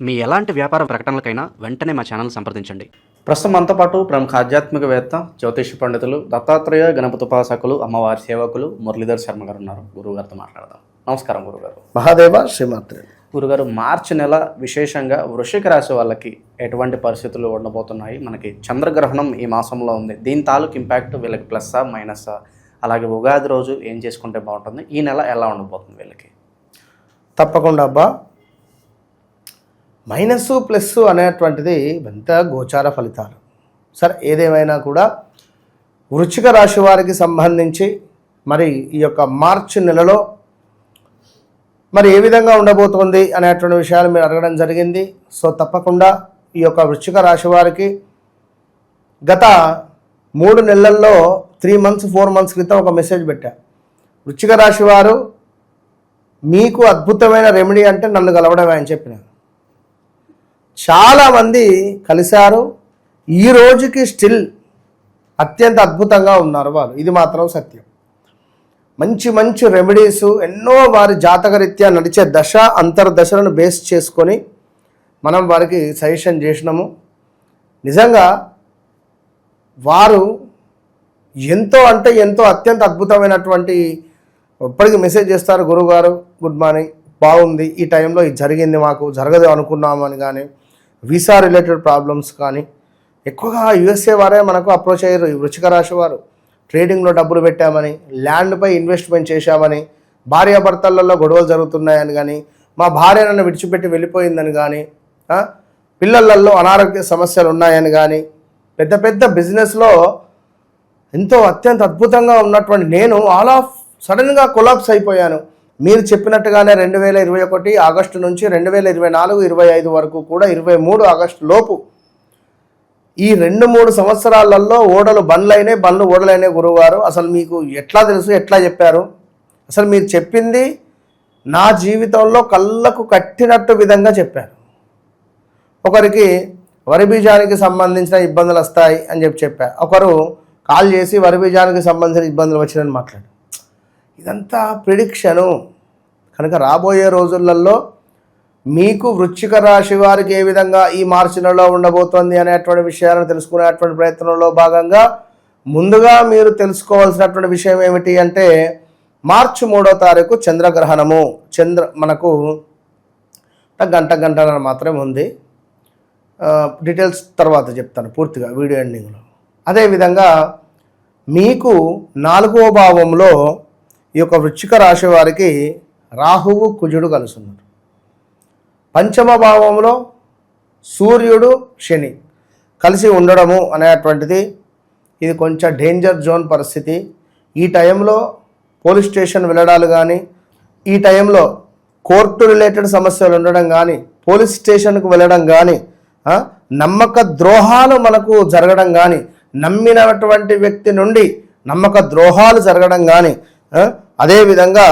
మీ ఎలాంటి వ్యాపార ప్రకటనలకైనా వెంటనే మా ఛానల్ సంప్రదించండి. ప్రస్తుతం మనతో పాటు ప్రముఖ ఆధ్యాత్మికవేత్త, జ్యోతిష పండితులు, దత్తాత్రేయ గణపతి ఉపాసకులు, అమ్మవారి సేవకులు మురళీధర్ శర్మ గారు ఉన్నారు. గురువుగారితో మాట్లాడదాం. నమస్కారం గురుగారు. మహాదేవ శ్రీమాత్రే. గురుగారు, మార్చి నెల విశేషంగా వృశ్చిక రాశి వాళ్ళకి ఎటువంటి పరిస్థితులు ఉండబోతున్నాయి? మనకి చంద్రగ్రహణం ఈ మాసంలో ఉంది. దీని తాలూకు ఇంపాక్ట్ వీళ్ళకి ప్లస్సా మైనస్సా? అలాగే ఉగాది రోజు ఏం చేసుకుంటే బాగుంటుంది? ఈ నెల ఎలా ఉండబోతుంది వీళ్ళకి? తప్పకుండా అబ్బా, మైనస్ ప్లస్ అనేటువంటిది ఎంత గోచార ఫలితాలు. సరే, ఏదేమైనా కూడా వృశ్చిక రాశి వారికి సంబంధించి మరి ఈ యొక్క మార్చి నెలలో మరి ఏ విధంగా ఉండబోతోంది అనేటువంటి విషయాలు మీరు అడగడం జరిగింది. సో తప్పకుండా ఈ యొక్క వృశ్చిక రాశి వారికి గత 3 నెలల్లో 3 months 4 months క్రితం ఒక మెసేజ్ పెట్టా. వృశ్చిక రాశి వారు మీకు అద్భుతమైన రెమెడీ అంటే నన్ను కలవడమే అని చెప్పిన. చాలామంది కలిశారు. ఈ రోజుకి స్టిల్ అత్యంత అద్భుతంగా ఉన్నారు వాళ్ళు. ఇది మాత్రం సత్యం. మంచి మంచి రెమెడీస్ ఎన్నో వారి జాతకరీత్యా నడిచే దశ అంతర్దశలను బేస్ చేసుకొని మనం వారికి సజెషన్ చేసినాము. నిజంగా వారు ఎంతో అంటే ఎంతో అత్యంత అద్భుతమైనటువంటి ఇప్పటికీ మెసేజ్ చేస్తారు. గురువుగారు గుడ్ మార్నింగ్, బాగుంది, ఈ టైంలో ఇది జరిగింది, మాకు జరగదు అనుకున్నాము అని. కానీ వీసా రిలేటెడ్ ప్రాబ్లమ్స్ కానీ ఎక్కువగా యుఎస్ఏ వారే మనకు అప్రోచ్ అయ్యారు. ఈ వృశ్చిక రాశి వారు ట్రేడింగ్లో డబ్బులు పెట్టామని, ల్యాండ్పై ఇన్వెస్ట్మెంట్ చేశామని, భార్యాభర్తలలో గొడవలు జరుగుతున్నాయని కానీ, మా భార్య నన్ను విడిచిపెట్టి వెళ్ళిపోయిందని కానీ, పిల్లలలో అనారోగ్య సమస్యలు ఉన్నాయని కానీ, పెద్ద పెద్ద బిజినెస్లో ఎంతో అత్యంత అద్భుతంగా ఉన్నటువంటి నేను ఆల్ ఆఫ్ సడన్గా కొలాప్స్ అయిపోయాను. మీరు చెప్పినట్టుగానే 2021 ఆగస్టు నుంచి 2024 25 వరకు కూడా 23 ఆగస్టు లోపు ఈ 2-3 సంవత్సరాలలో బండ్లు ఓడలైన గురువుగారు. అసలు మీకు ఎట్లా తెలుసు, ఎట్లా చెప్పారు? అసలు మీరు చెప్పింది నా జీవితంలో కళ్ళకు కట్టినట్టు విధంగా చెప్పారు. ఒకరికి వరి బీజానికి సంబంధించిన ఇబ్బందులు వస్తాయి అని చెప్పారు. ఒకరు కాల్ చేసి వరి బీజానికి సంబంధించిన ఇబ్బందులు వచ్చినని మాట్లాడు. ఇదంతా ప్రిడిక్షను. కనుక రాబోయే రోజులలో మీకు వృశ్చిక రాశి వారికి ఏ విధంగా ఈ మార్చి నెలలో ఉండబోతోంది అనేటువంటి విషయాలను తెలుసుకునేటువంటి ప్రయత్నంలో భాగంగా ముందుగా మీరు తెలుసుకోవాల్సినటువంటి విషయం ఏమిటి అంటే, మార్చి 3వ తారీఖు చంద్రగ్రహణము. మనకు గంటన్నర మాత్రమే ఉంది. డీటెయిల్స్ తర్వాత చెప్తాను పూర్తిగా వీడియో ఎండింగ్లో. అదేవిధంగా మీకు 4వ భావంలో ఈ యొక్క వృశ్చిక రాశి వారికి రాహువు కుజుడు కలుస్తున్నారు. 5వ భావంలో సూర్యుడు శని కలిసి ఉండడము అనేటువంటిది ఇది కొంచెం డేంజర్ జోన్ పరిస్థితి. ఈ టైంలో పోలీస్ స్టేషన్ వెళ్ళడాలు కానీ, ఈ టైంలో కోర్టు రిలేటెడ్ సమస్యలు ఉండడం కానీ, పోలీస్ స్టేషన్కు వెళ్ళడం కానీ, నమ్మక ద్రోహాలు మనకు జరగడం కానీ, నమ్మినటువంటి వ్యక్తి నుండి నమ్మక ద్రోహాలు జరగడం కానీ, అదేవిధంగా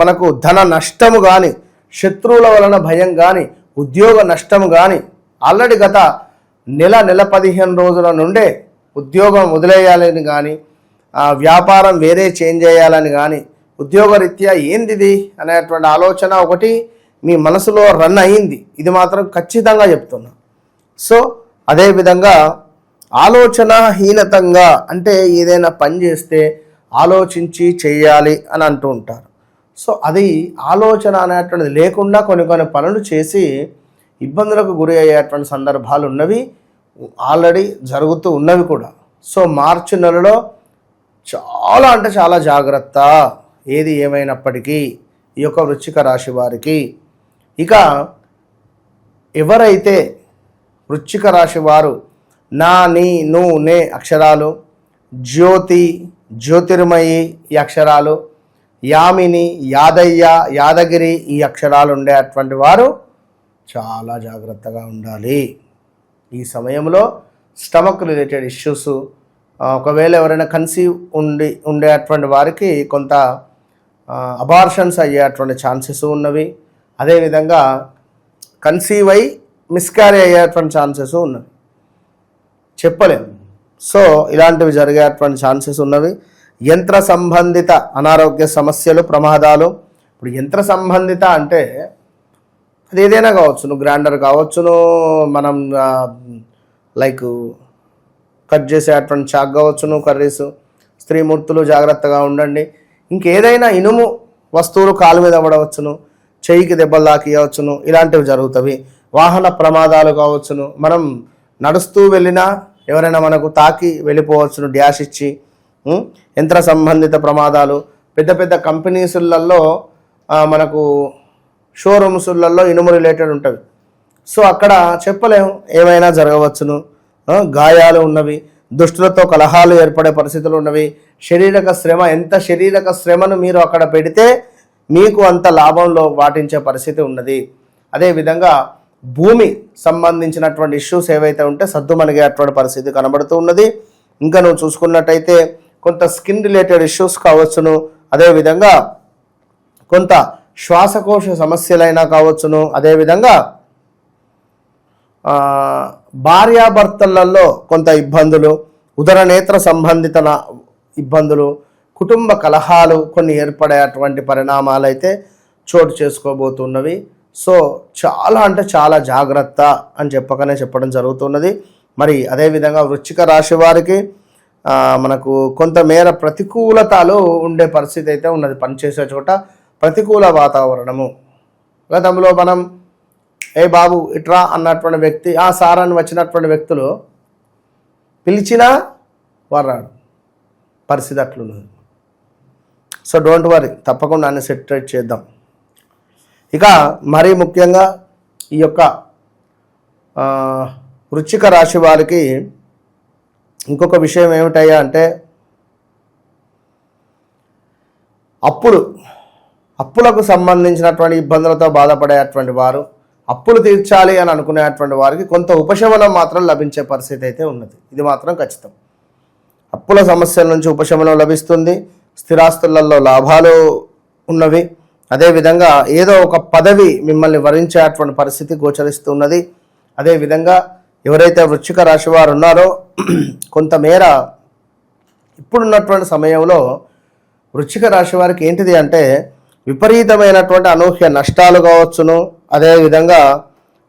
మనకు ధన నష్టము కానీ, శత్రువుల వలన భయం కానీ, ఉద్యోగ నష్టము కానీ, ఆల్రెడీ గత నెల 15 రోజుల నుండే ఉద్యోగం వదిలేయాలని కానీ, వ్యాపారం వేరే చేంజ్ చేయాలని కానీ, ఉద్యోగరీత్యా ఏందిది అనేటువంటి ఆలోచన ఒకటి మీ మనసులో రన్ అయ్యింది. ఇది మాత్రం ఖచ్చితంగా చెప్తున్నా. సో అదేవిధంగా ఆలోచనహీనతంగా అంటే ఏదైనా పని చేస్తే ఆలోచించి చేయాలి అని అంటూ ఉంటారు. సో అది ఆలోచన అనేటువంటిది లేకుండా కొన్ని పనులు చేసి ఇబ్బందులకు గురి అయ్యేటువంటి సందర్భాలు ఉన్నవి, ఆల్రెడీ జరుగుతూ ఉన్నవి కూడా. సో మార్చి నెలలో చాలా అంటే చాలా జాగ్రత్త ఏది ఏమైనప్పటికీ ఈ యొక్క వృశ్చిక రాశి వారికి. ఇక ఎవరైతే వృశ్చిక రాశి వారు నా, నీ, ను, నే అక్షరాలు, జ్యోతి, జ్యోతిర్మయి ఈ అక్షరాలు, యామిని, యాదయ్య, యాదగిరి ఈ అక్షరాలు ఉండేటువంటి వారు చాలా జాగ్రత్తగా ఉండాలి. ఈ సమయంలో స్టమక్ రిలేటెడ్ ఇష్యూస్, ఒకవేళ ఎవరైనా కన్సీవ్ ఉండేటువంటి వారికి కొంత అబార్షన్స్ అయ్యేటువంటి ఛాన్సెస్ ఉన్నవి. అదేవిధంగా కన్సీవ్ అయి మిస్క్యారీ అయ్యేటువంటి ఛాన్సెస్ ఉన్నవి, చెప్పలేము. సో ఇలాంటివి జరిగేటువంటి ఛాన్సెస్ ఉన్నవి. యంత్ర సంబంధిత అనారోగ్య సమస్యలు, ప్రమాదాలు. ఇప్పుడు యంత్ర సంబంధిత అంటే అది ఏదైనా కావచ్చును, గ్రైండర్ కావచ్చును, మనం లైక్ కట్ చేసేటువంటి చాక్ కావచ్చును, కర్రీస్. స్త్రీమూర్తులు జాగ్రత్తగా ఉండండి. ఇంకేదైనా ఇనుము వస్తువులు కాలు మీద పడవచ్చును, చెయ్యికి దెబ్బలు తాకియవచ్చును, ఇలాంటివి జరుగుతాయి. వాహన ప్రమాదాలు కావచ్చును, మనం నడుస్తూ వెళ్ళినా ఎవరైనా మనకు తాకి వెళ్ళిపోవచ్చును డ్యాష్ ఇచ్చి. యంత్ర సంబంధిత ప్రమాదాలు, పెద్ద పెద్ద కంపెనీసులలో మనకు షోరూమ్సులలో ఇనుము రిలేటెడ్ ఉంటుంది. సో అక్కడ చెప్పలేము, ఏమైనా జరగవచ్చును. గాయాలు ఉన్నవి, దుష్టులతో కలహాలు ఏర్పడే పరిస్థితులు ఉన్నవి. శారీరక శ్రమ, ఎంత శారీరక శ్రమను మీరు అక్కడ పెడితే మీకు అంత లాభంలో వాటించే పరిస్థితి ఉన్నది. అదేవిధంగా భూమి సంబంధించినటువంటి ఇష్యూస్ ఏవైతే ఉంటే సద్దుమణిగేటువంటి పరిస్థితి కనబడుతూ ఉన్నది. ఇంకా నువ్వు చూసుకున్నట్టయితే కొంత స్కిన్ రిలేటెడ్ ఇష్యూస్ కావచ్చును, అదేవిధంగా కొంత శ్వాసకోశ సమస్యలైనా కావచ్చును, అదేవిధంగా భార్యాభర్తలలో కొంత ఇబ్బందులు, ఉదరనేత్ర సంబంధిత ఇబ్బందులు, కుటుంబ కలహాలు కొన్ని ఏర్పడేటువంటి పరిణామాలు అయితే చోటు చేసుకోబోతున్నవి. సో చాలా అంటే చాలా జాగ్రత్త అని చెప్పడం జరుగుతున్నది. మరి అదేవిధంగా వృశ్చిక రాశి వారికి మనకు కొంతమేర ప్రతికూలతలు ఉండే పరిస్థితి అయితే ఉన్నది. పనిచేసే చోట ప్రతికూల వాతావరణము. గతంలో మనం ఏ బాబు ఇట్రా అన్నటువంటి వ్యక్తి, ఆ సార్ అని వచ్చినటువంటి వ్యక్తులు పిలిచినా వారాడు పరిస్థితి అట్లున్నది. సో డోంట్ వరీ, తప్పకుండా అన్ని సెటిల్ చేద్దాం. ఇక మరీ ముఖ్యంగా ఈ యొక్క వృశ్చిక రాశి వారికి ఇంకొక విషయం ఏమిటయ్యా అంటే అప్పులకు సంబంధించినటువంటి ఇబ్బందులతో బాధపడేటువంటి వారు, అప్పులు తీర్చాలి అని అనుకునేటువంటి వారికి కొంత ఉపశమనం మాత్రం లభించే పరిస్థితి అయితే ఉన్నది. ఇది మాత్రం ఖచ్చితం. అప్పుల సమస్యల నుంచి ఉపశమనం లభిస్తుంది. స్థిరాస్తులలో లాభాలు ఉన్నవి. అదేవిధంగా ఏదో ఒక పదవి మిమ్మల్ని వరించేటువంటి పరిస్థితి గోచరిస్తున్నది. అదేవిధంగా ఎవరైతే వృశ్చిక రాశి వారు ఉన్నారో కొంతమేర ఇప్పుడున్నటువంటి సమయంలో వృశ్చిక రాశి వారికి ఏంటిది అంటే విపరీతమైనటువంటి అనూహ్య నష్టాలు కావచ్చును, అదేవిధంగా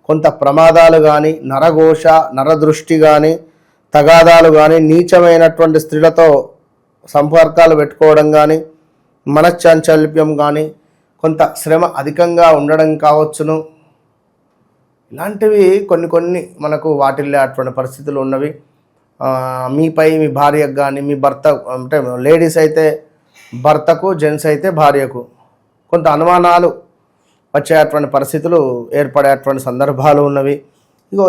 కొంత ప్రమాదాలు కానీ, నరఘోష, నరదృష్టి కానీ, తగాదాలు కానీ, నీచమైనటువంటి స్త్రీలతో సంపర్కాలు పెట్టుకోవడం కానీ, మనశ్చాంచల్యం కానీ, కొంత శ్రమ అధికంగా ఉండడం కావచ్చును. ఇలాంటివి కొన్ని మనకు వాటిల్లేటువంటి పరిస్థితులు ఉన్నవి. మీపై మీ భార్యకు కానీ, మీ భర్త అంటే లేడీస్ అయితే భర్తకు, జెంట్స్ అయితే భార్యకు కొంత అనుమానాలు వచ్చేటువంటి పరిస్థితులు ఏర్పడేటువంటి సందర్భాలు ఉన్నవి.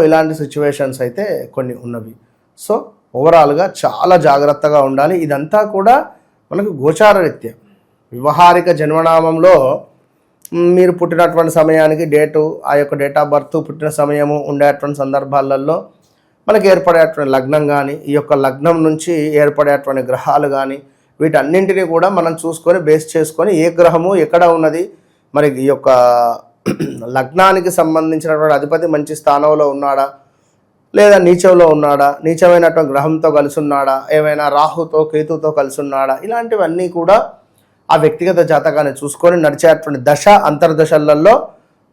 ఇలాంటి సిచ్యువేషన్స్ అయితే కొన్ని ఉన్నవి. సో ఓవరాల్గా చాలా జాగ్రత్తగా ఉండాలి. ఇదంతా కూడా మనకు గోచార రీత్యా వ్యవహారిక జన్మనామంలో మీరు పుట్టినటువంటి సమయానికి డేటు, ఆ యొక్క డేట్ ఆఫ్ బర్త్, పుట్టిన సమయము ఉండేటువంటి సందర్భాలలో మనకి ఏర్పడేటువంటి లగ్నం కానీ, ఈ యొక్క లగ్నం నుంచి ఏర్పడేటువంటి గ్రహాలు కానీ, వీటన్నింటినీ కూడా మనం చూసుకొని బేస్ చేసుకొని ఏ గ్రహము ఎక్కడ ఉన్నది, మరి ఈ యొక్క లగ్నానికి సంబంధించినటువంటి అధిపతి మంచి స్థానంలో ఉన్నాడా లేదా నీచంలో ఉన్నాడా, నీచమైనటువంటి గ్రహంతో కలిసి ఉన్నాడా, ఏమైనా రాహుతో కేతుతో కలిసి ఉన్నాడా, ఇలాంటివన్నీ కూడా ఆ వ్యక్తిగత జాతకాన్ని చూసుకొని నడిచేటువంటి దశ అంతర్దశలలో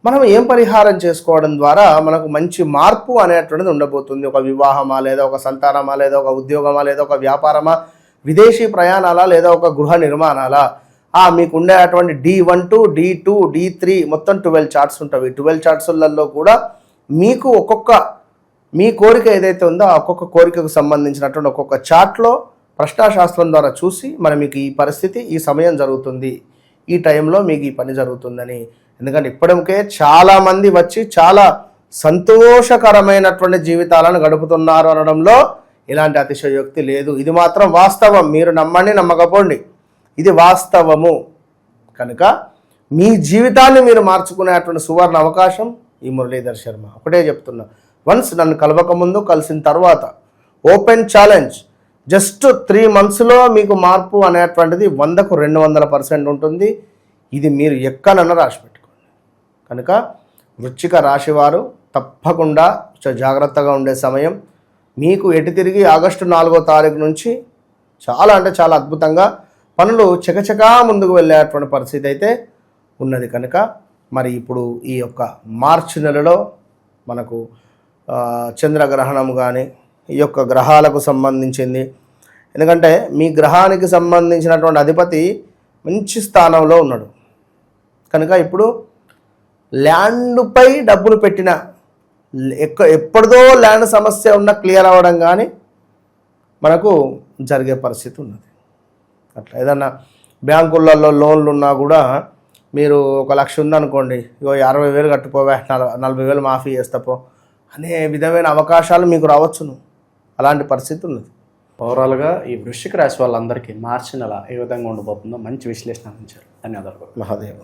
మనం ఏం పరిహారం చేసుకోవడం ద్వారా మనకు మంచి మార్పు అనేటువంటిది ఉండబోతుంది. ఒక వివాహమా, లేదా ఒక సంతానమా, లేదా ఒక ఉద్యోగమా, లేదా ఒక వ్యాపారమా, విదేశీ ప్రయాణాలా, లేదా ఒక గృహ నిర్మాణాలా, మీకు ఉండేటువంటి D1 to D2 D3 మొత్తం 12 చార్ట్స్ ఉంటాయి. 12 చార్ట్స్లలో కూడా మీకు మీ కోరిక ఏదైతే ఉందో ఆ ఒక్కొక్క కోరికకు సంబంధించినటువంటి ఒక్కొక్క చార్ట్లో ప్రశ్నాశాస్త్రం ద్వారా చూసి మరి మీకు ఈ పరిస్థితి, ఈ సమయం జరుగుతుంది, ఈ టైంలో మీకు ఈ పని జరుగుతుందని. ఎందుకంటే ఇప్పటికే చాలామంది వచ్చి చాలా సంతోషకరమైనటువంటి జీవితాలను గడుపుతున్నారు అనడంలో ఇలాంటి అతిశయోక్తి లేదు. ఇది మాత్రం వాస్తవం. మీరు నమ్మండి, నమ్మకపోండి, ఇది వాస్తవము. కనుక మీ జీవితాన్ని మీరు మార్చుకునేటువంటి సువర్ణ అవకాశం ఈ మురళీధర్ శర్మ. ఒకటే చెప్తున్నా, వన్స్ నన్ను కలవకముందు, కలిసిన తర్వాత ఓపెన్ ఛాలెంజ్. జస్ట్ 3 monthsలో మీకు మార్పు అనేటువంటిది 100కు 200% ఉంటుంది. ఇది మీరు ఎక్కడన్నా రాసి పెట్టుకోండి. కనుక వృశ్చిక రాశి వారు తప్పకుండా జాగ్రత్తగా ఉండే సమయం. మీకు ఎటు తిరిగి ఆగస్టు 4వ తారీఖు నుంచి చాలా అంటే చాలా అద్భుతంగా పనులు చకచకా ముందుకు వెళ్ళేటువంటి పరిస్థితి అయితే ఉన్నది. కనుక మరి ఇప్పుడు ఈ యొక్క మార్చి నెలలో మనకు చంద్రగ్రహణం కానీ ఈ యొక్క గ్రహాలకు సంబంధించింది. ఎందుకంటే మీ గ్రహానికి సంబంధించినటువంటి అధిపతి మంచి స్థానంలో ఉన్నాడు కనుక ఇప్పుడు ల్యాండ్పై డబ్బులు పెట్టిన ఎప్పటిదో ల్యాండ్ సమస్య ఉన్న క్లియర్ అవ్వడం కానీ మనకు జరిగే పరిస్థితి ఉన్నది. అట్లా ఏదన్నా బ్యాంకులలో లోన్లు ఉన్నా కూడా మీరు 1,00,000 ఉందనుకోండి, ఇగో 60,000 కట్టుకోవా, 40,000 మాఫీ చేస్తాపో అనే విధమైన అవకాశాలు మీకు రావచ్చును. అలాంటి పరిస్థితి ఉన్నది. ఓవరాల్గా ఈ వృశ్చిక రాశి వాళ్ళందరికీ మార్చి నెల ఏ విధంగా ఉండబోతుందో మంచి విశ్లేషణ అందించారు. ధన్యవాదాలు. మహాదేవ.